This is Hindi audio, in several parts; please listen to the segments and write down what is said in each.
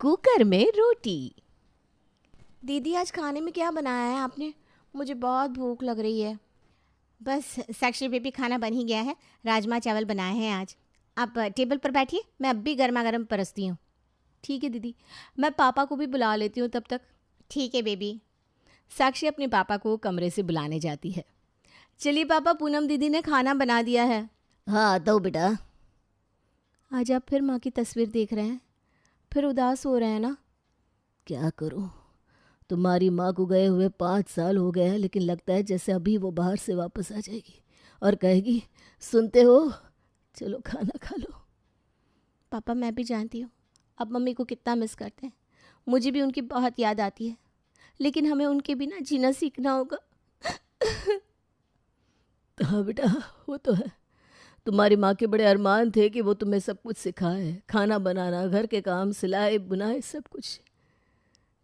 कुकर में रोटी। दीदी आज खाने में क्या बनाया है आपने? मुझे बहुत भूख लग रही है। बस साक्षी बेबी खाना बन ही गया है। राजमा चावल बनाए हैं आज। आप टेबल पर बैठिए, मैं अब भी गर्मा गर्म परसती हूँ। ठीक है दीदी, मैं पापा को भी बुला लेती हूँ तब तक। ठीक है बेबी। साक्षी अपने पापा को कमरे से बुलाने जाती है। चलिए पापा, पूनम दीदी ने खाना बना दिया है। हाँ आता हूँ बेटा। आज आप फिर माँ की तस्वीर देख रहे हैं, फिर उदास हो रहे हैं ना? क्या करूँ, तुम्हारी माँ को गए हुए 5 साल हो गए हैं, लेकिन लगता है जैसे अभी वो बाहर से वापस आ जाएगी और कहेगी, सुनते हो, चलो खाना खा लो। पापा मैं भी जानती हूँ अब मम्मी को कितना मिस करते हैं। मुझे भी उनकी बहुत याद आती है, लेकिन हमें उनके बिना जीना सीखना होगा। हाँ बेटा, वो तो है। तुम्हारी माँ के बड़े अरमान थे कि वो तुम्हें सब कुछ सिखाए, खाना बनाना, घर के काम, सिलाई बुनाई, सब कुछ।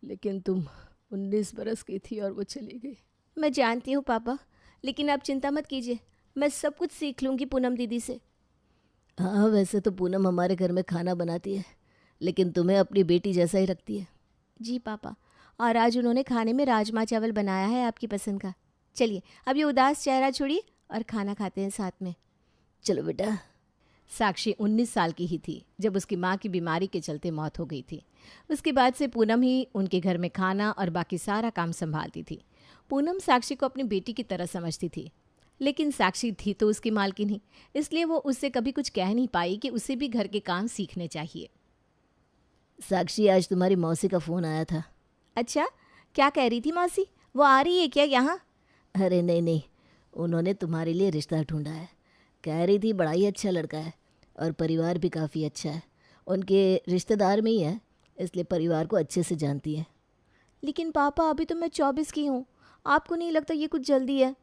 लेकिन तुम 19 बरस की थी और वो चली गई। मैं जानती हूँ पापा, लेकिन आप चिंता मत कीजिए, मैं सब कुछ सीख लूँगी पूनम दीदी से। हाँ वैसे तो पूनम हमारे घर में खाना बनाती है, लेकिन तुम्हें अपनी बेटी जैसा ही रखती है। जी पापा, और आज उन्होंने खाने में राजमा चावल बनाया है आपकी पसंद का। चलिए अब ये उदास चेहरा छोड़िए और खाना खाते हैं साथ में। चलो बेटा। साक्षी 19 साल की ही थी जब उसकी माँ की बीमारी के चलते मौत हो गई थी। उसके बाद से पूनम ही उनके घर में खाना और बाकी सारा काम संभालती थी। पूनम साक्षी को अपनी बेटी की तरह समझती थी, लेकिन साक्षी थी तो उसकी मालकिन ही, इसलिए वो उससे कभी कुछ कह नहीं पाई कि उसे भी घर के काम सीखने चाहिए। साक्षी, आज तुम्हारी मौसी का फ़ोन आया था। अच्छा, क्या कह रही थी मौसी? वो आ रही है क्या यहाँ? अरे नहीं नहीं, उन्होंने तुम्हारे लिए रिश्ता ढूंढा है। कह रही थी बड़ा ही अच्छा लड़का है और परिवार भी काफ़ी अच्छा है। उनके रिश्तेदार में ही है, इसलिए परिवार को अच्छे से जानती है। लेकिन पापा अभी तो मैं 24 की हूँ, आपको नहीं लगता ये कुछ जल्दी है?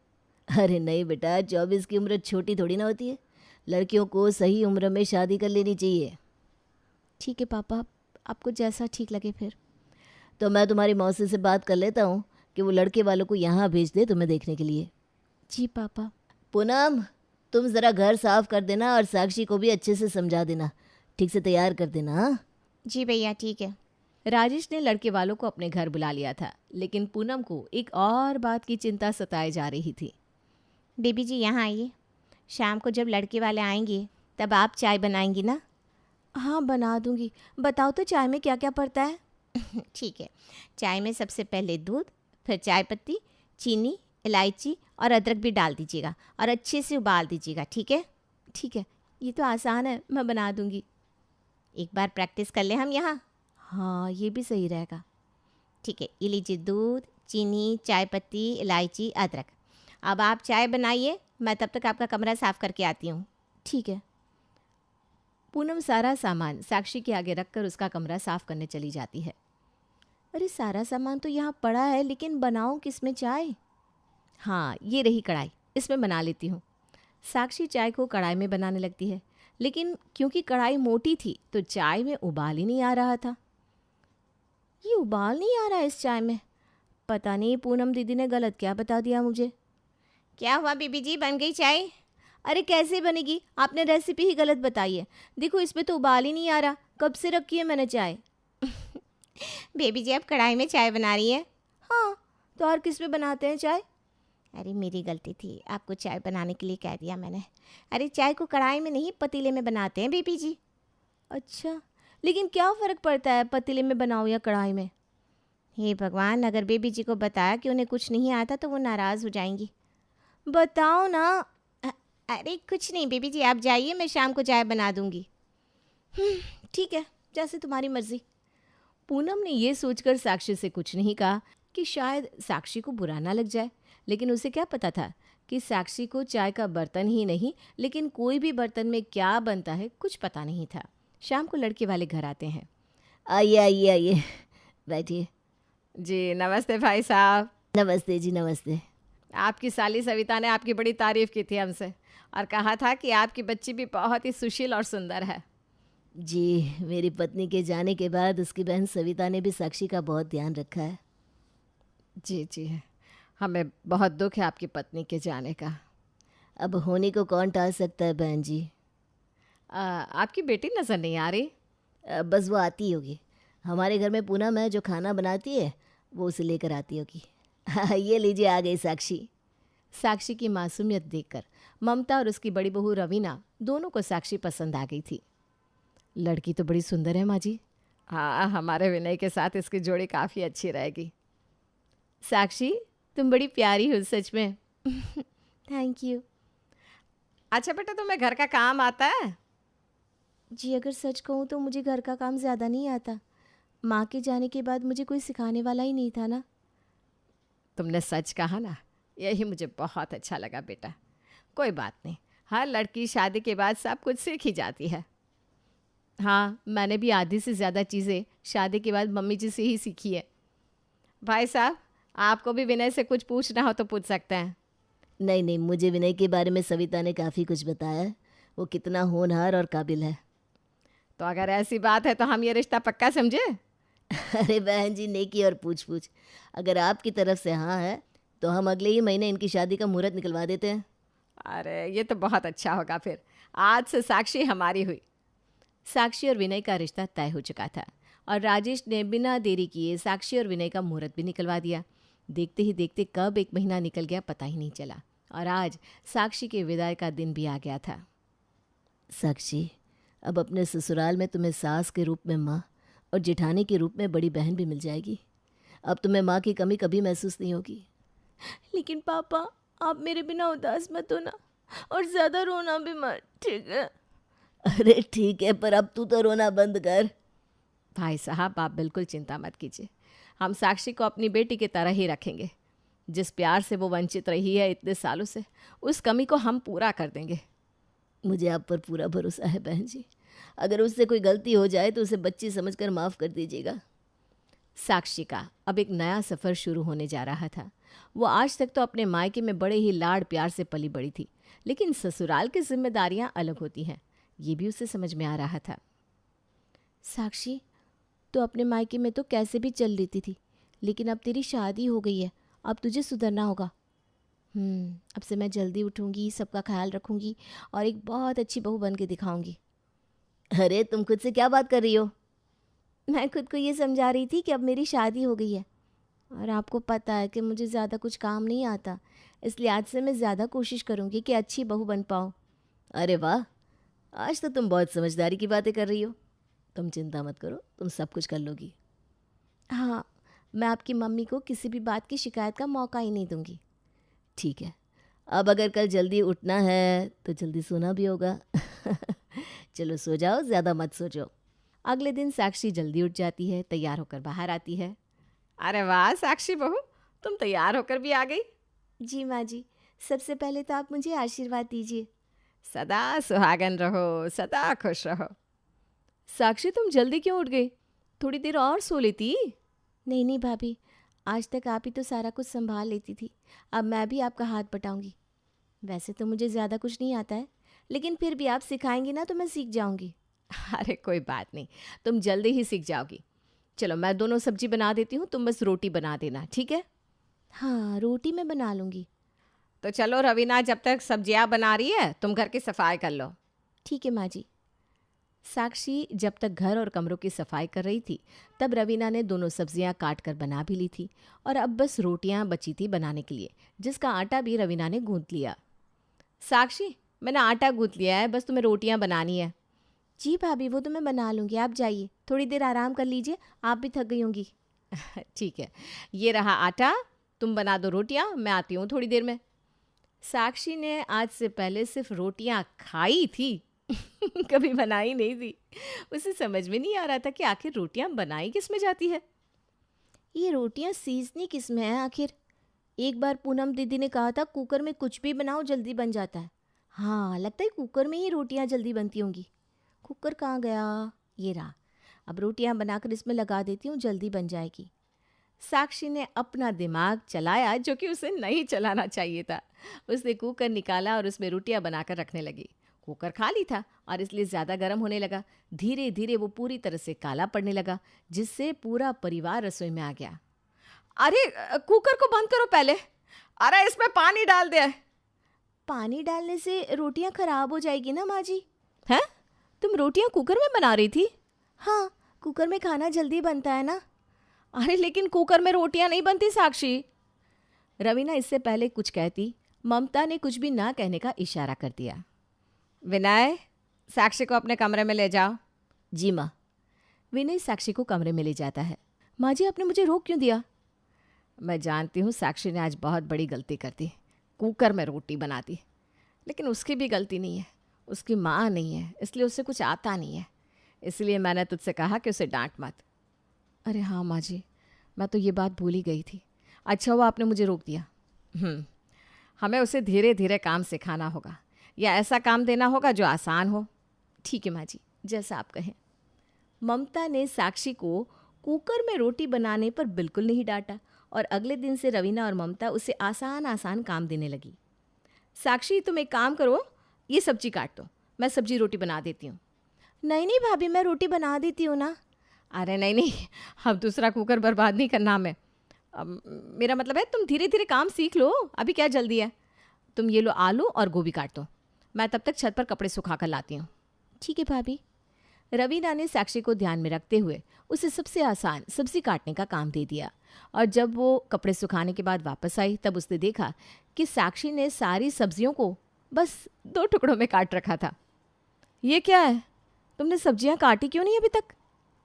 अरे नहीं बेटा, 24 की उम्र छोटी थोड़ी ना होती है। लड़कियों को सही उम्र में शादी कर लेनी चाहिए। ठीक है पापा, आपको जैसा ठीक लगे फिर। तो मैं तुम्हारी मौसी से बात कर लेता हूँ कि वो लड़के वालों को यहाँ भेज दे तुम्हें देखने के लिए। जी पापा। पूनम, तुम ज़रा घर साफ कर देना और साक्षी को भी अच्छे से समझा देना, ठीक से तैयार कर देना। हाँ जी भैया ठीक है। राजेश ने लड़के वालों को अपने घर बुला लिया था, लेकिन पूनम को एक और बात की चिंता सताए जा रही थी। बेबी जी यहाँ आइए। शाम को जब लड़के वाले आएंगे तब आप चाय बनाएंगी ना? हाँ बना दूंगी। बताओ तो चाय में क्या क्या पड़ता है? ठीक है। चाय में सबसे पहले दूध, फिर चाय पत्ती, चीनी, इलायची और अदरक भी डाल दीजिएगा और अच्छे से उबाल दीजिएगा। ठीक है? ठीक है, ये तो आसान है, मैं बना दूंगी। एक बार प्रैक्टिस कर लें हम यहाँ। हाँ ये भी सही रहेगा। ठीक है, ये लीजिए दूध, चीनी, चाय पत्ती, इलायची, अदरक। अब आप चाय बनाइए, मैं तब तक आपका कमरा साफ़ करके आती हूँ। ठीक है। पूनम सारा सामान साक्षी के आगे रखकर उसका कमरा साफ करने चली जाती है। अरे सारा सामान तो यहाँ पड़ा है, लेकिन बनाऊँ किसमें चाय? हाँ, ये रही कढ़ाई, इसमें बना लेती हूँ। साक्षी चाय को कढ़ाई में बनाने लगती है, लेकिन क्योंकि कढ़ाई मोटी थी तो चाय में उबाल ही नहीं आ रहा था। ये उबाल नहीं आ रहा है इस चाय में। पता नहीं पूनम दीदी ने गलत क्या बता दिया मुझे। क्या हुआ बीबी जी, बन गई चाय? अरे कैसे बनेगी, आपने रेसिपी ही गलत बताई है। देखो इसमें तो उबाल ही नहीं आ रहा, कब से रखी है मैंने चाय। बेबी जी आप कढ़ाई में चाय बना रही है? हाँ, तो और किस में बनाते हैं चाय? अरे मेरी गलती थी, आपको चाय बनाने के लिए कह दिया मैंने। अरे चाय को कढ़ाई में नहीं पतीले में बनाते हैं बेबी जी। अच्छा, लेकिन क्या फ़र्क पड़ता है पतीले में बनाओ या कढ़ाई में? हे भगवान, अगर बेबी जी को बताया कि उन्हें कुछ नहीं आता तो वो नाराज़ हो जाएंगी। बताओ ना। अरे कुछ नहीं बेबी जी, आप जाइए, मैं शाम को चाय बना दूंगी। ठीक है, जैसे तुम्हारी मर्जी। पूनम ने ये सोचकर साक्षी से कुछ नहीं कहा कि शायद साक्षी को बुरा ना लग जाए, लेकिन उसे क्या पता था कि साक्षी को चाय का बर्तन ही नहीं, लेकिन कोई भी बर्तन में क्या बनता है कुछ पता नहीं था। शाम को लड़के वाले घर आते हैं। आइए आइए आइए, बैठिए। जी नमस्ते भाई साहब। नमस्ते जी, नमस्ते। आपकी साली सविता ने आपकी बड़ी तारीफ की थी हमसे और कहा था कि आपकी बच्ची भी बहुत ही सुशील और सुंदर है। जी, मेरी पत्नी के जाने के बाद उसकी बहन सविता ने भी साक्षी का बहुत ध्यान रखा है। जी जी, हमें बहुत दुख है आपकी पत्नी के जाने का। अब होने को कौन टाल सकता है बहन जी। आपकी बेटी नज़र नहीं आ रही। बस वो आती होगी, हमारे घर में पूनम है जो खाना बनाती है, वो उसे लेकर आती होगी। हाँ, ये लीजिए आ गई साक्षी। साक्षी की मासूमियत देखकर ममता और उसकी बड़ी बहू रवीना दोनों को साक्षी पसंद आ गई थी। लड़की तो बड़ी सुंदर है माँ जी। हाँ, हमारे विनय के साथ इसकी जोड़ी काफ़ी अच्छी रहेगी। साक्षी, तुम बड़ी प्यारी हो सच में। Thank you. अच्छा बेटा, तुम्हें घर का काम आता है? जी अगर सच कहूँ तो मुझे घर का काम ज़्यादा नहीं आता। माँ के जाने के बाद मुझे कोई सिखाने वाला ही नहीं था ना। तुमने सच कहा ना, यही मुझे बहुत अच्छा लगा बेटा। कोई बात नहीं, हर लड़की शादी के बाद सब कुछ सीख ही जाती है। हाँ, मैंने भी आधी से ज़्यादा चीज़ें शादी के बाद मम्मी जी से ही सीखी है। भाई साहब, आपको भी विनय से कुछ पूछना हो तो पूछ सकते हैं। नहीं नहीं, मुझे विनय के बारे में सविता ने काफ़ी कुछ बताया है। वो कितना होनहार और काबिल है। तो अगर ऐसी बात है तो हम ये रिश्ता पक्का समझे? अरे बहन जी, नेकी और पूछ पूछ। अगर आपकी तरफ से हाँ है तो हम अगले ही महीने इनकी शादी का मुहूर्त निकलवा देते हैं। अरे ये तो बहुत अच्छा होगा। फिर आज से साक्षी हमारी हुई। साक्षी और विनय का रिश्ता तय हो चुका था और राजेश ने बिना देरी किए साक्षी और विनय का मुहूर्त भी निकलवा दिया। देखते ही देखते कब 1 महीना निकल गया पता ही नहीं चला और आज साक्षी के विदाई का दिन भी आ गया था। साक्षी, अब अपने ससुराल में तुम्हें सास के रूप में माँ और जेठानी के रूप में बड़ी बहन भी मिल जाएगी। अब तुम्हें माँ की कमी कभी महसूस नहीं होगी। लेकिन पापा, आप मेरे बिना उदास मत होना और ज़्यादा रोना भी मत, ठीक है? अरे ठीक है, पर अब तू तो रोना बंद कर। भाई साहब, आप बिल्कुल चिंता मत कीजिए। हम साक्षी को अपनी बेटी की तरह ही रखेंगे। जिस प्यार से वो वंचित रही है इतने सालों से, उस कमी को हम पूरा कर देंगे। मुझे आप पर पूरा भरोसा है बहन जी। अगर उससे कोई गलती हो जाए तो उसे बच्ची समझकर माफ़ कर दीजिएगा। साक्षी का अब एक नया सफ़र शुरू होने जा रहा था। वो आज तक तो अपने मायके में बड़े ही लाड़ प्यार से पली बड़ी थी, लेकिन ससुराल की जिम्मेदारियां अलग होती हैं, ये भी उसे समझ में आ रहा था। साक्षी, तो अपने मायके में तो कैसे भी चल लेती थी, लेकिन अब तेरी शादी हो गई है, अब तुझे सुधरना होगा। अब से मैं जल्दी उठूंगी, सबका ख्याल रखूंगी और एक बहुत अच्छी बहू बन के दिखाऊंगी। अरे तुम खुद से क्या बात कर रही हो? मैं खुद को ये समझा रही थी कि अब मेरी शादी हो गई है और आपको पता है कि मुझे ज़्यादा कुछ काम नहीं आता, इसलिए आज से मैं ज़्यादा कोशिश करूंगी कि अच्छी बहू बन पाऊँ। अरे वाह, आज तो तुम बहुत समझदारी की बातें कर रही हो। तुम चिंता मत करो, तुम सब कुछ कर लोगी। हाँ, मैं आपकी मम्मी को किसी भी बात की शिकायत का मौका ही नहीं दूंगी। ठीक है, अब अगर कल जल्दी उठना है तो जल्दी सोना भी होगा। चलो सो जाओ, ज़्यादा मत सोचो। अगले दिन साक्षी जल्दी उठ जाती है, तैयार होकर बाहर आती है। अरे वाह साक्षी बहू, तुम तैयार होकर भी आ गई। जी माँ जी, सबसे पहले तो आप मुझे आशीर्वाद दीजिए। सदा सुहागन रहो, सदा खुश रहो। साक्षी, तुम जल्दी क्यों उठ गई? थोड़ी देर और सो लेती। नहीं नहीं भाभी, आज तक आप ही तो सारा कुछ संभाल लेती थी, अब मैं भी आपका हाथ बटाऊंगी। वैसे तो मुझे ज़्यादा कुछ नहीं आता है, लेकिन फिर भी आप सिखाएंगी ना तो मैं सीख जाऊंगी। अरे कोई बात नहीं, तुम जल्दी ही सीख जाओगी। चलो मैं दोनों सब्जी बना देती हूँ, तुम बस रोटी बना देना, ठीक है? हाँ, रोटी मैं बना लूँगी। तो चलो रवीना, जब तक सब्जियाँ बना रही है तुम घर की सफाई कर लो। ठीक है माँ जी। साक्षी जब तक घर और कमरों की सफाई कर रही थी, तब रवीना ने दोनों सब्जियां काट कर बना भी ली थी और अब बस रोटियां बची थी बनाने के लिए, जिसका आटा भी रवीना ने गूंथ लिया। साक्षी, मैंने आटा गूंथ लिया है, बस तुम्हें रोटियां बनानी है। जी भाभी, वो तो मैं बना लूँगी, आप जाइए, थोड़ी देर आराम कर लीजिए, आप भी थक गई होंगी। ठीक है, ये रहा आटा, तुम बना दो रोटियां, मैं आती हूँ थोड़ी देर में। साक्षी ने आज से पहले सिर्फ रोटियां खाई थी, कभी बनाई नहीं थी। उसे समझ में नहीं आ रहा था कि आखिर रोटियां बनाई किस में जाती है। ये रोटियां सीजनी किस में है आखिर? एक बार पूनम दीदी ने कहा था कुकर में कुछ भी बनाओ जल्दी बन जाता है। हाँ, लगता है कुकर में ही रोटियां जल्दी बनती होंगी। कुकर कहाँ गया? ये रहा। अब रोटियां बनाकर इसमें लगा देती हूँ, जल्दी बन जाएगी। साक्षी ने अपना दिमाग चलाया, जो कि उसे नहीं चलाना चाहिए था। उसने कुकर निकाला और उसमें रोटियां बनाकर रखने लगी। कुकर खाली था और इसलिए ज़्यादा गर्म होने लगा। धीरे धीरे वो पूरी तरह से काला पड़ने लगा, जिससे पूरा परिवार रसोई में आ गया। अरे कुकर को बंद करो पहले, अरे इसमें पानी डाल दे। पानी डालने से रोटियां खराब हो जाएगी ना माँ जी। हैं? तुम रोटियां कुकर में बना रही थी? हाँ, कुकर में खाना जल्दी बनता है ना। अरे लेकिन कुकर में रोटियां नहीं बनती साक्षी। रवीना इससे पहले कुछ कहती, ममता ने कुछ भी ना कहने का इशारा कर दिया। विनय, साक्षी को अपने कमरे में ले जाओ। जी माँ। विनय साक्षी को कमरे में ले जाता है। माँ जी, आपने मुझे रोक क्यों दिया? मैं जानती हूँ साक्षी ने आज बहुत बड़ी गलती कर दी, कुकर में रोटी बना दी, लेकिन उसकी भी गलती नहीं है, उसकी माँ नहीं है, इसलिए उसे कुछ आता नहीं है, इसलिए मैंने तुझसे कहा कि उसे डांट मत। अरे हाँ माँ जी, मैं तो ये बात भूल ही गई थी। अच्छा हुआ आपने मुझे रोक दिया। हमें उसे धीरे धीरे काम सिखाना होगा, या ऐसा काम देना होगा जो आसान हो। ठीक है माँ जी, जैसा आप कहें। ममता ने साक्षी को कुकर में रोटी बनाने पर बिल्कुल नहीं डांटा और अगले दिन से रवीना और ममता उसे आसान आसान काम देने लगी। साक्षी, तुम एक काम करो, ये सब्जी काट दो, मैं सब्जी रोटी बना देती हूँ। नहीं नहीं भाभी, मैं रोटी बना देती हूँ ना। अरे नहीं नहीं, अब दूसरा कुकर बर्बाद नहीं करना हमें। मेरा मतलब है तुम धीरे धीरे काम सीख लो, अभी क्या जल्दी है। तुम ये लो आलू और गोभी काट दो, मैं तब तक छत पर कपड़े सुखा कर लाती हूँ। ठीक है भाभी। रवीना ने साक्षी को ध्यान में रखते हुए उसे सबसे आसान सब्जी काटने का काम दे दिया, और जब वो कपड़े सुखाने के बाद वापस आई तब उसने देखा कि साक्षी ने सारी सब्जियों को बस 2 टुकड़ों में काट रखा था। ये क्या है, तुमने सब्जियां काटी क्यों नहीं अभी तक?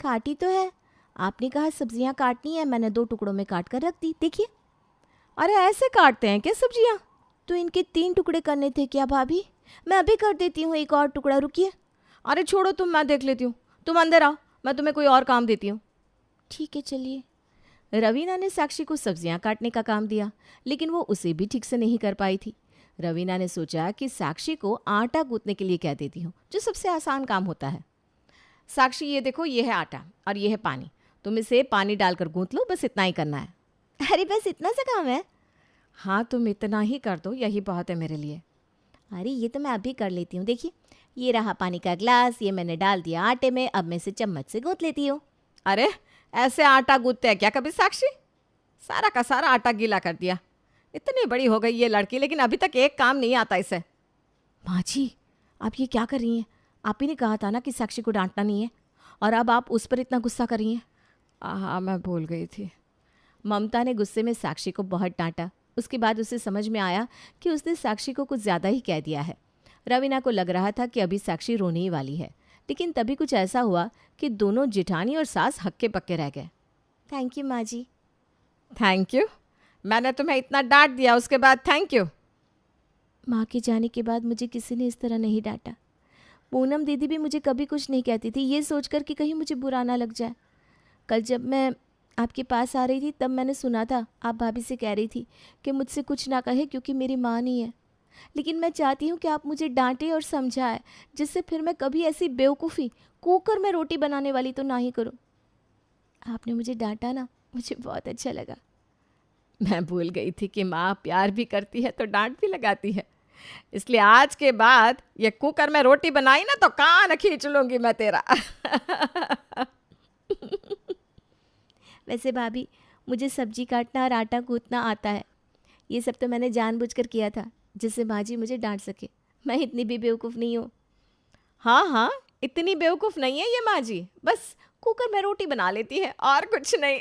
काटी तो है, आपने कहा सब्जियां काटनी है, मैंने 2 टुकड़ों में काट कर रख दी, देखिए। अरे ऐसे काटते हैं क्या सब्जियां? तो इनके 3 टुकड़े करने थे क्या भाभी? मैं अभी कर देती हूँ एक और टुकड़ा, रुकिए। अरे छोड़ो, तुम, मैं देख लेती हूँ, तुम अंदर आओ, मैं तुम्हें कोई और काम देती हूँ। ठीक है, चलिए। रवीना ने साक्षी को सब्जियां काटने का काम दिया, लेकिन वो उसे भी ठीक से नहीं कर पाई थी। रवीना ने सोचा कि साक्षी को आटा गूंथने के लिए कह देती हूँ, जो सबसे आसान काम होता है। साक्षी, ये देखो, ये है आटा और ये है पानी, तुम इसे पानी डालकर गूंथ लो, बस इतना ही करना है। अरे बस इतना सा काम है? हाँ, तुम इतना ही कर दो, यही बहुत है मेरे लिए। अरे ये तो मैं अभी कर लेती हूँ, देखिए। ये रहा पानी का ग्लास, ये मैंने डाल दिया आटे में, अब मैं इसे चम्मच से गूंथ लेती हूँ। अरे ऐसे आटा गूंथते हैं क्या कभी साक्षी? सारा का सारा आटा गीला कर दिया। इतनी बड़ी हो गई ये लड़की, लेकिन अभी तक एक काम नहीं आता इसे। माँ जी, आप ये क्या कर रही हैं? आप ही ने कहा था ना कि साक्षी को डांटना नहीं है, और अब आप उस पर इतना गुस्सा कर रही हैं। हाँ, मैं भूल गई थी। ममता ने गुस्से में साक्षी को बहुत डांटा। उसके बाद उसे समझ में आया कि उसने साक्षी को कुछ ज़्यादा ही कह दिया है। रवीना को लग रहा था कि अभी साक्षी रोने ही वाली है, लेकिन तभी कुछ ऐसा हुआ कि दोनों जिठानी और सास हक्के पक्के रह गए। थैंक यू माँ जी। Thank you? मैंने तुम्हें इतना डांट दिया, उसके बाद थैंक यू? माँ के जाने के बाद मुझे किसी ने इस तरह नहीं डांटा। पूनम दीदी भी मुझे कभी कुछ नहीं कहती थी, ये सोचकर कि कहीं मुझे बुरा ना लग जाए। कल जब मैं आपके पास आ रही थी तब मैंने सुना था आप भाभी से कह रही थी कि मुझसे कुछ ना कहे क्योंकि मेरी माँ नहीं है, लेकिन मैं चाहती हूँ कि आप मुझे डांटें और समझाएं, जिससे फिर मैं कभी ऐसी बेवकूफ़ी कुकर में रोटी बनाने वाली तो ना ही करूँ। आपने मुझे डांटा ना, मुझे बहुत अच्छा लगा। मैं भूल गई थी कि माँ प्यार भी करती है तो डांट भी लगाती है, इसलिए आज के बाद ये कुकर में रोटी बनाई ना तो कान खींच लूंगी मैं तेरा। वैसे भाभी, मुझे सब्जी काटना और आटा गूंथना आता है। ये सब तो मैंने जानबूझकर किया था, जिससे माँ जी मुझे डांट सके। मैं इतनी भी बेवकूफ़ नहीं हूँ। हाँ हाँ, इतनी बेवकूफ़ नहीं है ये माँ जी, बस कुकर में रोटी बना लेती है और कुछ नहीं।